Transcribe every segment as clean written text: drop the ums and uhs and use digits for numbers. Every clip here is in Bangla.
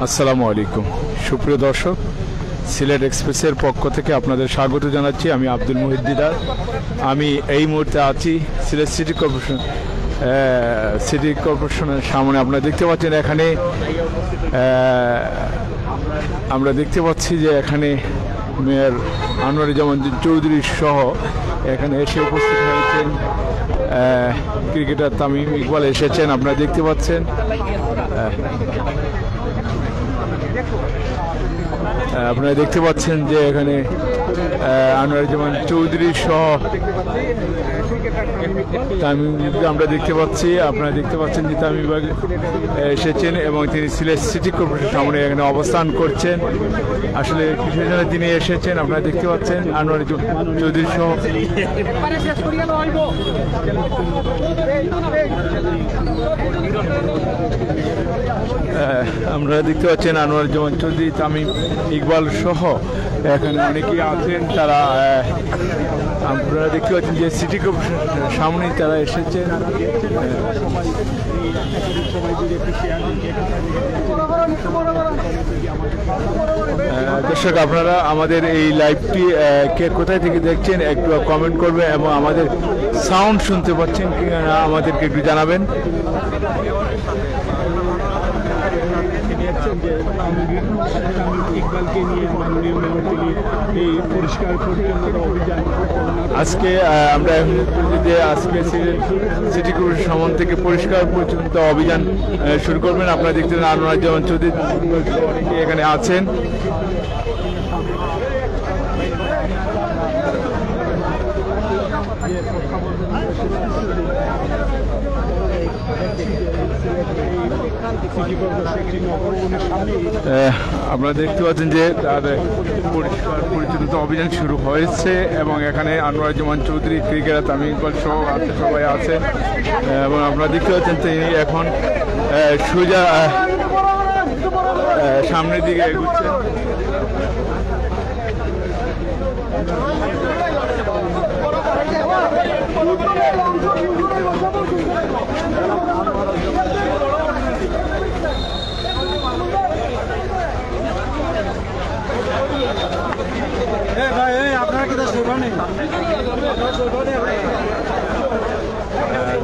আসসালামু আলাইকুম সুপ্রিয় দর্শক, সিলেট এক্সপ্রেসের পক্ষ থেকে আপনাদের স্বাগত জানাচ্ছি। আমি আব্দুল মুহিত দিদার। আমি এই মুহূর্তে আছি সিলেট সিটি কর্পোরেশনের সামনে। আপনারা দেখতে পাচ্ছেন এখানে আমরা দেখতে পাচ্ছি যে এখানে মেয়র আনোয়ারুজ্জামান চৌধুরী সহ এখানে এসে উপস্থিত হয়েছেন। ক্রিকেটার তামিম ইকবাল এসেছেন, আপনারা দেখতে পাচ্ছেন। আপনারা দেখতে পাচ্ছেন যে এখানে আনোয়ারুজ্জামান চৌধুরী সহ তামিম আমরা দেখতে পাচ্ছি। আপনারা দেখতে পাচ্ছেন যে তামিম এসেছেন এবং তিনি সিলেট সিটি কর্পোরেশনের সামনে এখানে অবস্থান করছেন। আসলে কিসের জন্য তিনি এসেছেন আপনারা দেখতে পাচ্ছেন। আনোয়ারুজ্জামান চৌধুরী সহ আমরা দেখতে পাচ্ছেন আনোয়ারুজ্জামান চৌধুরী, তামিম ইকবাল সহ এখানে অনেকেই আছেন। তারা আপনারা দেখতে পাচ্ছেন যে সিটি কর্পোরেশনের সামনেই তারা এসেছেন। দর্শক, আপনারা আমাদের এই লাইভটি কে কোথায় থেকে দেখছেন একটু কমেন্ট করবেন এবং আমাদের সাউন্ড শুনতে পাচ্ছেন কিনা আমাদেরকে একটু জানাবেন। আজকে আমরা আজকে সিটি কর্পোরেশন সামন থেকে পরিষ্কার পরিচ্ছন্নতা অভিযান শুরু করবেন। আপনারা দেখতেন আনোয়ারুজ্জামান চৌধুরী এখানে আছেন। আপনারা দেখতে পাচ্ছেন যে তার পরিষ্কার পরিচ্ছন্নতা অভিযান শুরু হয়েছে এবং এখানে আনোয়ারুজ্জামান চৌধুরী, ক্রিকেটার তামিম ইকবাল সহ সবাই আছে এবং আপনারা দেখতে পাচ্ছেন তিনি এখন সোজা সামনের দিকে এগুচ্ছেন।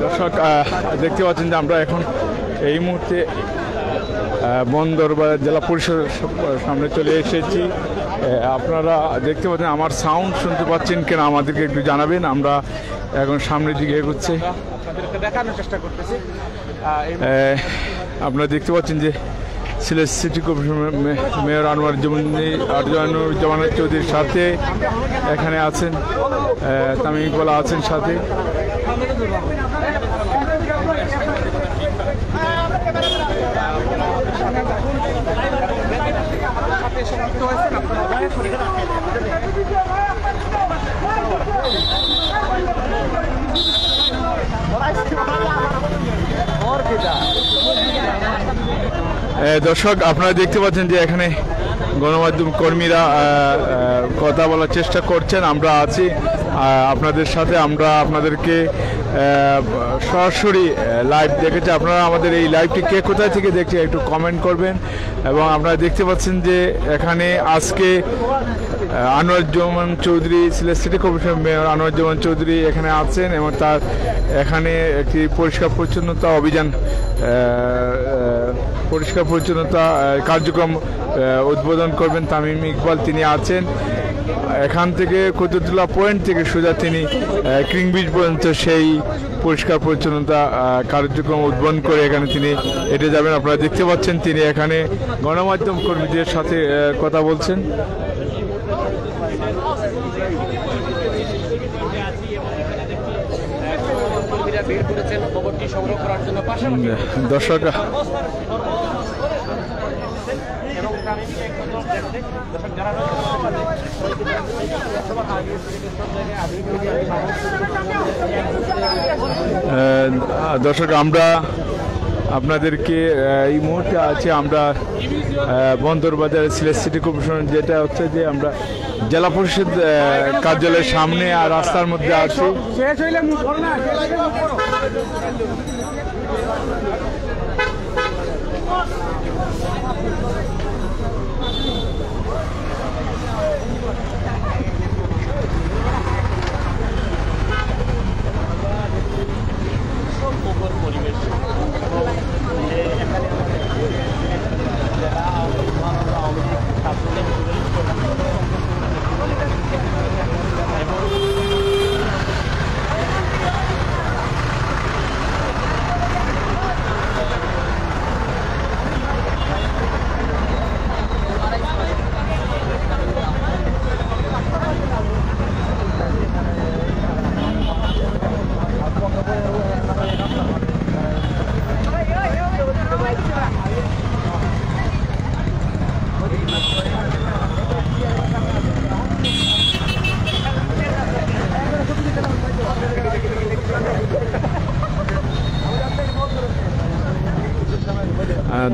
দর্শক, দেখতে পাচ্ছেন যে আমরা এখন এই মুহূর্তে বন্দরবাজার জেলা পরিষদের সামনে চলে এসেছি। আপনারা দেখতে পাচ্ছেন আমার সাউন্ড শুনতে পাচ্ছেন কিনা আমাদেরকে একটু জানাবেন। আমরা এখন সামনের দিকে এগোচ্ছি, দেখানোর চেষ্টা করতেছি। আপনারা দেখতে পাচ্ছেন যে সিলেট সিটি কর্পোরেশনের মেয়র আনোয়ারুজ্জামান চৌধুরীর সাথে এখানে আছেন, তামিম ইকবাল আছেন সাথে। দর্শক, আপনারা দেখতে পাচ্ছেন যে এখানে গণমাধ্যম কর্মীরা কথা বলার চেষ্টা করছেন। আমরা আছি আপনাদের সাথে, আমরা আপনাদেরকে সরাসরি লাইভ দেখেছি। আপনারা আমাদের এই লাইভটি কে কোথায় থেকে দেখছে একটু কমেন্ট করবেন। এবং আপনারা দেখতে পাচ্ছেন যে এখানে আজকে Anwaruzzaman Chowdhury, Sylhet city corporation mayor Anwaruzzaman Chowdhury এখানে আছেন এবং তার এখানে একটি পরিষ্কার পরিচ্ছন্নতা অভিযান, পরিষ্কার পরিচ্ছন্নতা কার্যক্রম উদ্বোধন করবেন তামিম ইকবাল। তিনি আছেন এখান থেকে কুতুবুল্লাহ পয়েন্ট থেকে সোজা তিনি কিং বিচ পর্যন্ত সেই পরিষ্কার পরিচ্ছন্নতা কার্যক্রম উদ্বোধন করে এখানে তিনি হেঁটে যাবেন। আপনারা দেখতে পাচ্ছেন তিনি এখানে গণমাধ্যম কর্মীদের সাথে কথা বলছেন। দর্শক, আমরা আপনাদেরকে এই মুহূর্তে আছে আমরা বন্দরবাজার সিলেট সিটি কর্পোরেশন, যেটা হচ্ছে যে আমরা জেলা পরিষদ কার্যালয়ের সামনে আর রাস্তার মধ্যে আছি।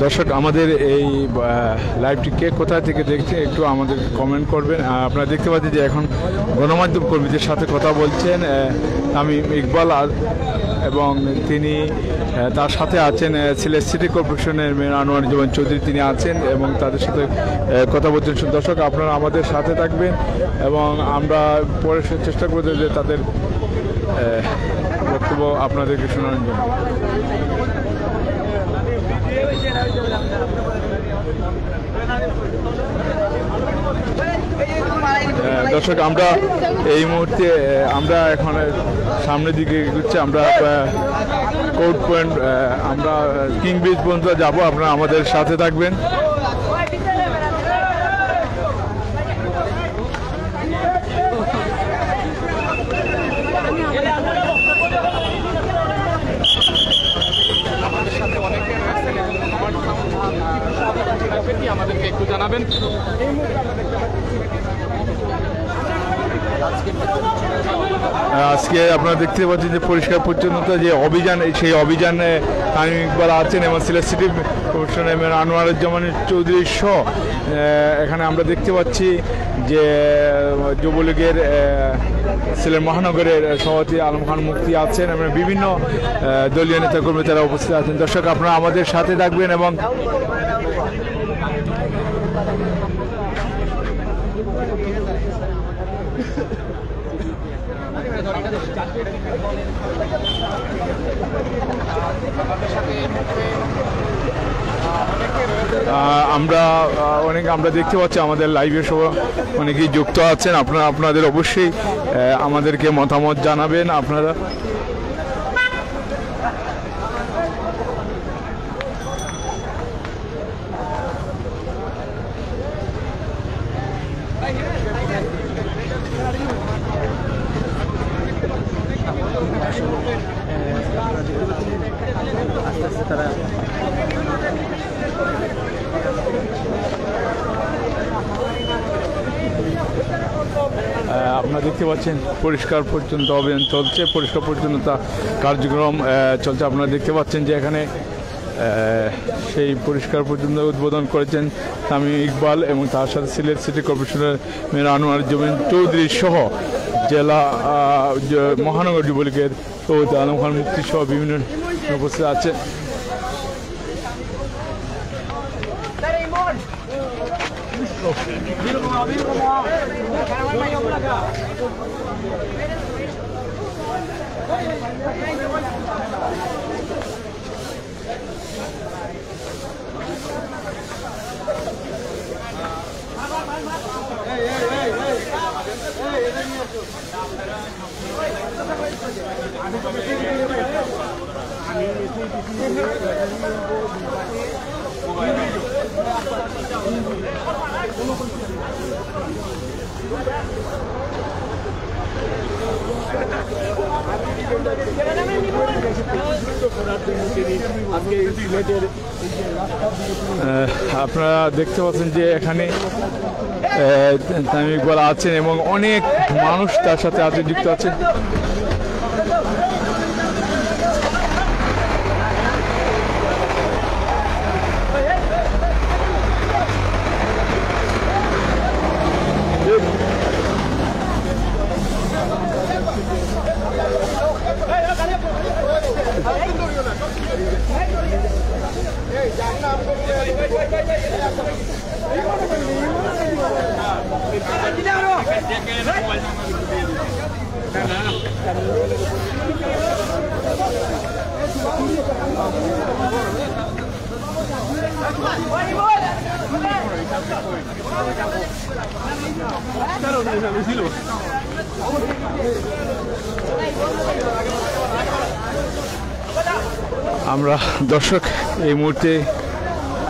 দর্শক আমাদের এই লাইভটি কে কোথা থেকে দেখছে একটু আমাদের কমেন্ট করবেন। আপনারা দেখতে পাচ্ছেন যে এখন গণমাধ্যম কর্মীদের সাথে কথা বলছেন তামিম ইকবাল এবং তিনি তার সাথে আছেন সিলেট সিটি কর্পোরেশনের মেয়র আনোয়ারুজ্জামান চৌধুরী, তিনি আছেন এবং তাদের সাথে কথা বলছেন। দর্শক আপনারা আমাদের সাথে থাকবেন এবং আমরা পরে চেষ্টা করব যে তাদের বক্তব্য আপনাদেরকে শোনানোর জন্য। দর্শক আমরা এই মুহূর্তে আমরা এখন সামনের দিকে এগোচ্ছি, আমরা কোর্ট পয়েন্ট আমরা কিং ব্রিজ পর্যন্ত যাবো, আপনারা আমাদের সাথে থাকবেন। আমাদেরকে একটু জানাবেন। আজকে আপনারা দেখতে পাচ্ছেন যে পরিষ্কার পরিচ্ছন্নতা যে অভিযান, সেই অভিযানে তামিম ইকবাল আছেন এবং সিলেট সিটি কর্পোরেশনের মেয়র আনোয়ারুজ্জামান চৌধুরী সহ এখানে আমরা দেখতে পাচ্ছি যে যুবলীগের সিলেট মহানগরের সভাপতি আলম খান মুক্তি আছেন এবং বিভিন্ন দলীয় নেতাকর্মী তারা উপস্থিত আছেন। দর্শক আপনারা আমাদের সাথে থাকবেন এবং আমরা দেখতে পাচ্ছি আমাদের লাইভে সব অনেকেই যুক্ত আছেন। আপনারা আপনাদের অবশ্যই আমাদেরকে মতামত জানাবেন। আপনারা আপনারা দেখতে পাচ্ছেন পরিষ্কার পরিচ্ছন্ন অভিযান চলছে, পরিষ্কার পরিচ্ছন্নতা কার্যক্রম চলছে। আপনারা দেখতে পাচ্ছেন যে এখানে সেই পরিষ্কার পরিচ্ছন্ন উদ্বোধন করেছেন তামিম ইকবাল এবং তার সাথে সিলেট সিটি কর্পোরেশনের মেয়র আনোয়ারুজ্জামান চৌধুরী সহ জেলা মহানগর যুবলীগের সভাপতি আলম খান মুক্তি সহ বিভিন্ন উপস্থিত আছে। আপনারা দেখতে পাচ্ছেন যে এখানে তামিম ইকবাল আছেন এবং অনেক মানুষ তার সাথে যুক্ত আছেন। আমরা দর্শক এই মুহূর্তে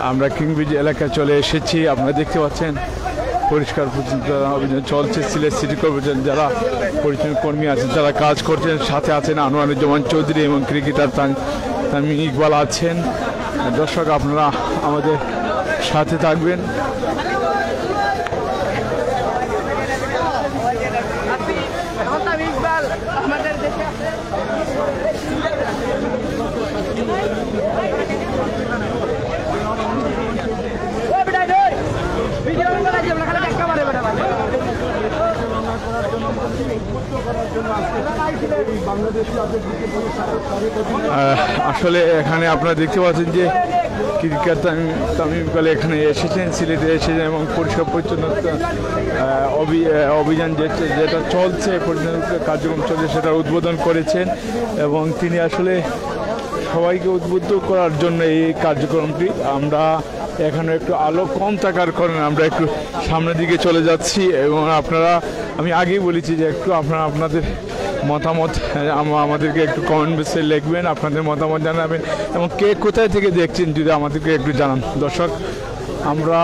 আমরা কিং ব্রিজ এলাকায় চলে এসেছি। আপনারা দেখতে পাচ্ছেন পরিষ্কার পরিচ্ছন্নতা অভিযান চলছে। সিলেট সিটি কর্পোরেশন যারা পরিচ্ছন্ন কর্মী আছেন তারা কাজ করছেন, সাথে আছেন আনোয়ারুজ্জামান চৌধুরী এবং ক্রিকেটার তামিম ইকবাল আছেন। দর্শক আপনারা আমাদের সাথে থাকবেন। আসলে এখানে আপনারা দেখতে পাচ্ছেন যে ক্রিকেট তামিম ইকবাল এখানে এসেছেন, সিলেটে এসেছেন এবং পরিষ্কার পরিচ্ছন্নতা অভিযান যেটা চলছে, পরিচ্ছন্নতা কার্যক্রম চলছে সেটা উদ্বোধন করেছেন এবং তিনি আসলে সবাইকে উদ্বুদ্ধ করার জন্য এই কার্যক্রমটি। আমরা এখানে একটু আলো কম থাকার কারণে আমরা একটু সামনের দিকে চলে যাচ্ছি এবং আমি আগেই বলেছি যে একটু আপনাদের মতামত আমাদেরকে একটু কমেন্ট বক্সে লিখবেন, আপনাদের মতামত জানাবেন এবং কে কোথায় থেকে দেখছেন যদি আমাদেরকে একটু জানান। দর্শক, আমরা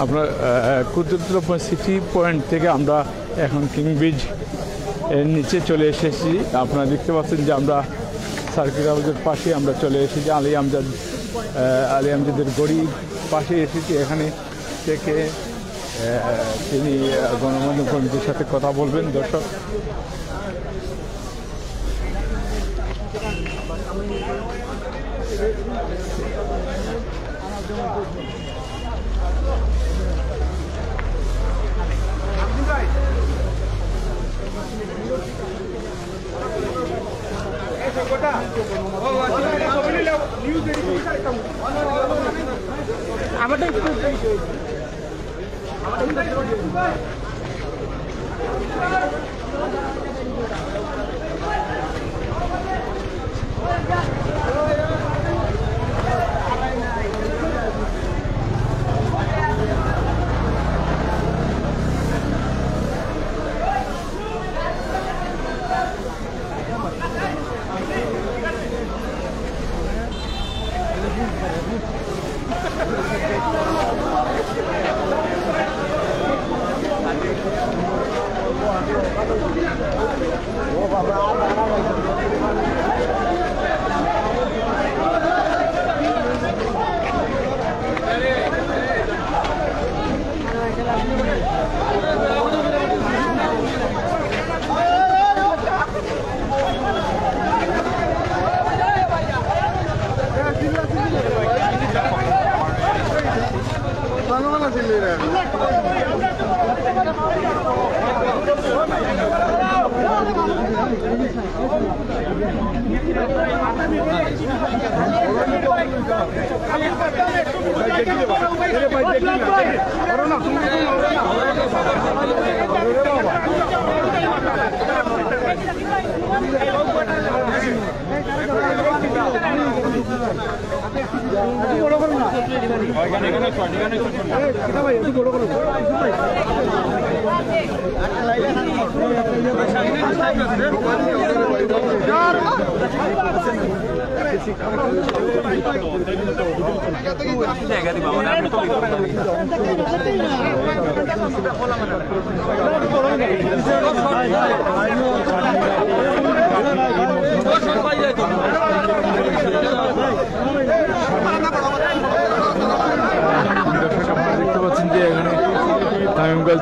আপনার কুতুবতলা সিটি পয়েন্ট থেকে আমরা এখন কিং ব্রিজ এর নিচে চলে এসেছি। আপনারা দেখতে পাচ্ছেন যে আমরা সার্কিট হাউসের পাশে আমরা চলে এসেছি, আলী আমজাদের গড়ি পাশে এসেছি। এখানে থেকে তিনি গণমাধ্যম কর্মীদের সাথে কথা বলবেন। দর্শক,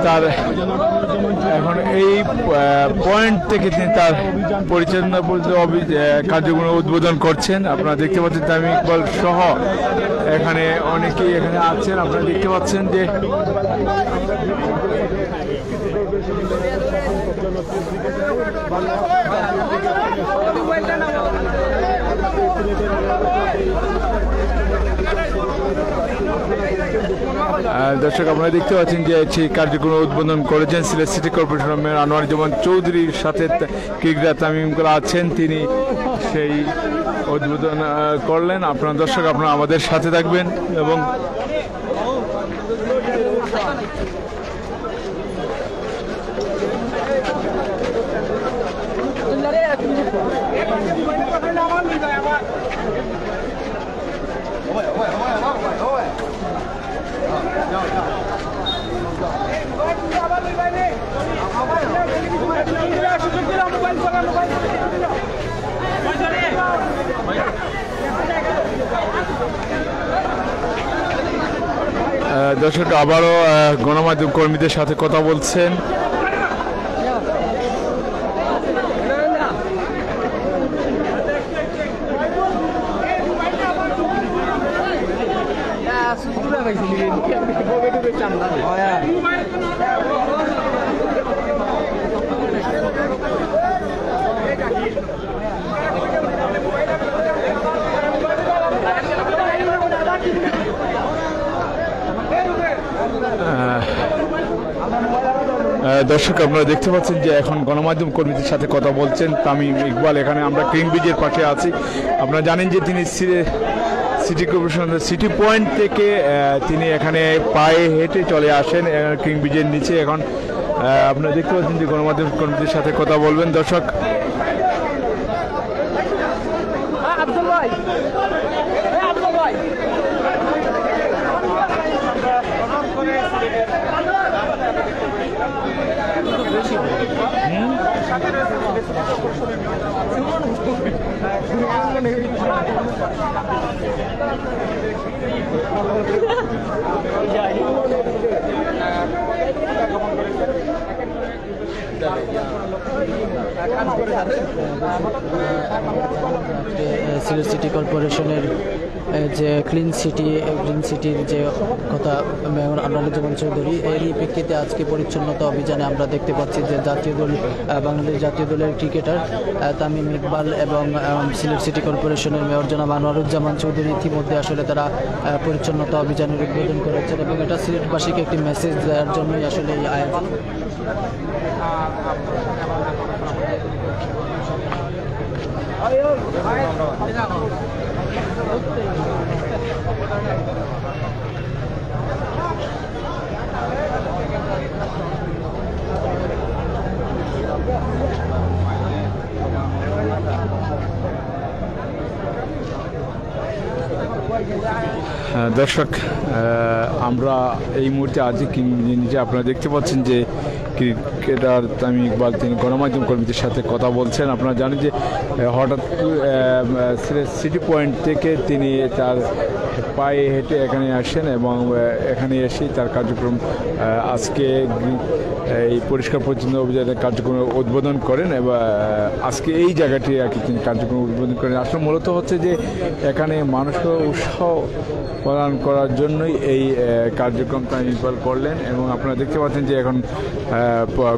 তার এখন এই পয়েন্ট থেকে তিনি তার পরিচালনা কার্যক্রম উদ্বোধন করছেন। আপনারা দেখতে পাচ্ছেন তামিম ইকবাল সহ এখানে অনেকেই এখানে আছেন। আপনারা দেখতে পাচ্ছেন যে দর্শক, আপনারা দেখতে পাচ্ছেন যে সেই কার্যক্রম উদ্বোধন করেছেন সিলেট সিটি কর্পোরেশনের মেয়র আনোয়ারুজ্জামান চৌধুরীর সাথে ক্রিকেটার তামিম ইকবাল আছেন, তিনি সেই উদ্বোধন করলেন। আপনারা দর্শক, আপনারা আমাদের সাথে থাকবেন এবং দর্শক আবারও গণমাধ্যম কর্মীদের সাথে কথা বলছেন। দর্শক আপনারা দেখতে পাচ্ছেন যে এখন গণমাধ্যম কর্মীদের সাথে কথা বলছেন তামিম ইকবাল। এখানে আমরা কিং ব্রিজের পাশে আছি। আপনারা জানেন যে তিনি সিটি কর্পোরেশন সিটি পয়েন্ট থেকে তিনি এখানে পায়ে হেঁটে চলে আসেন কিং ব্রিজের নিচে। এখন আপনারা দেখতে পাচ্ছেন যে গণমাধ্যম কর্মীদের সাথে কথা বলবেন। দর্শক সিলেট সিটি কর্পোরেশনের যে ক্লিন সিটির যে কথা মেয়র আনোয়ারুজ্জামান চৌধুরী, এরই প্রেক্ষিতে আজকে পরিচ্ছন্নতা অভিযানে আমরা দেখতে পাচ্ছি যে বাংলাদেশ জাতীয় দলের ক্রিকেটার তামিম ইকবাল এবং সিলেট সিটি কর্পোরেশনের মেয়র জনাব আনোয়ারুজ্জামান চৌধুরী ইতিমধ্যে আসলে তারা পরিচ্ছন্নতা অভিযানের উদ্বোধন করেছেন এবং এটা সিলেটবাসীকে একটি মেসেজ দেওয়ার জন্যই আসলে এই আয়োজন। দর্শক আমরা এই মুহূর্তে আছি কিং ব্রিজে। আপনারা দেখতে পাচ্ছেন যে ক্রিকেটার তামিম ইকবাল তিনি গণমাধ্যম কর্মীদের সাথে কথা বলছেন। আপনারা জানেন যে হঠাৎ সিটি পয়েন্ট থেকে তিনি তার পায়ে হেঁটে এখানে আসেন এবং এখানে এসেই তার কার্যক্রম আজকে এই পরিষ্কার পরিচ্ছন্ন অভিযানের কার্যক্রম উদ্বোধন করেন এবং আজকে এই জায়গাটি আর কি তিনি কার্যক্রম উদ্বোধন করেন। আসলে মূলত হচ্ছে যে এখানে মানুষকে উৎসাহ প্রদান করার জন্যই এই কার্যক্রম তামিম ইকবাল করলেন এবং আপনারা দেখতে পাচ্ছেন যে এখন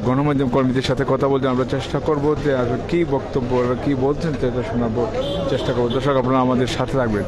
গণমাধ্যম কর্মীদের সাথে কথা বলতে আমরা চেষ্টা করবো যে কী বক্তব্য কী বলছেন সেটা শোনাবো চেষ্টা করবো। দর্শক আপনারা আমাদের সাথে থাকবেন।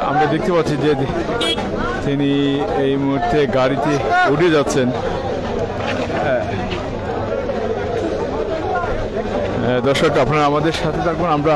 আমরা দেখতে পাচ্ছি যে তিনি এই মুহূর্তে গাড়িতে উঠে যাচ্ছেন। দর্শক আপনারা আমাদের সাথে থাকবেন। আমরা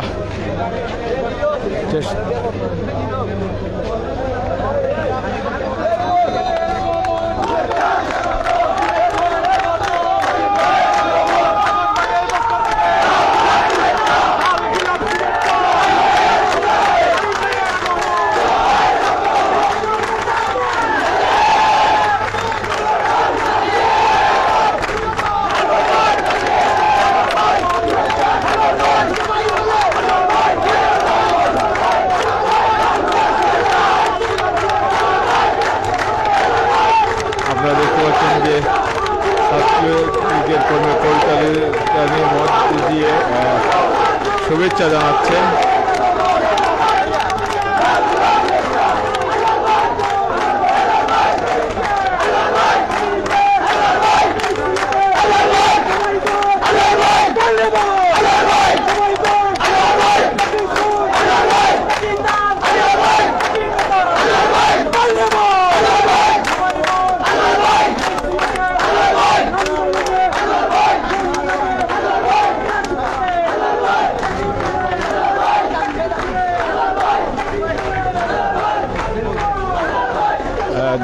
শুভেচ্ছা জানাচ্ছেন।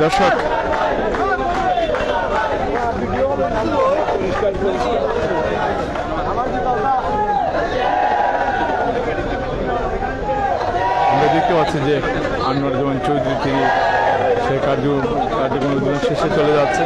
দর্শক আমরা দেখতে পাচ্ছি যে আনোয়ার জামান চৌধুরী তিনি সে কার্যক্রম শেষে চলে যাচ্ছে।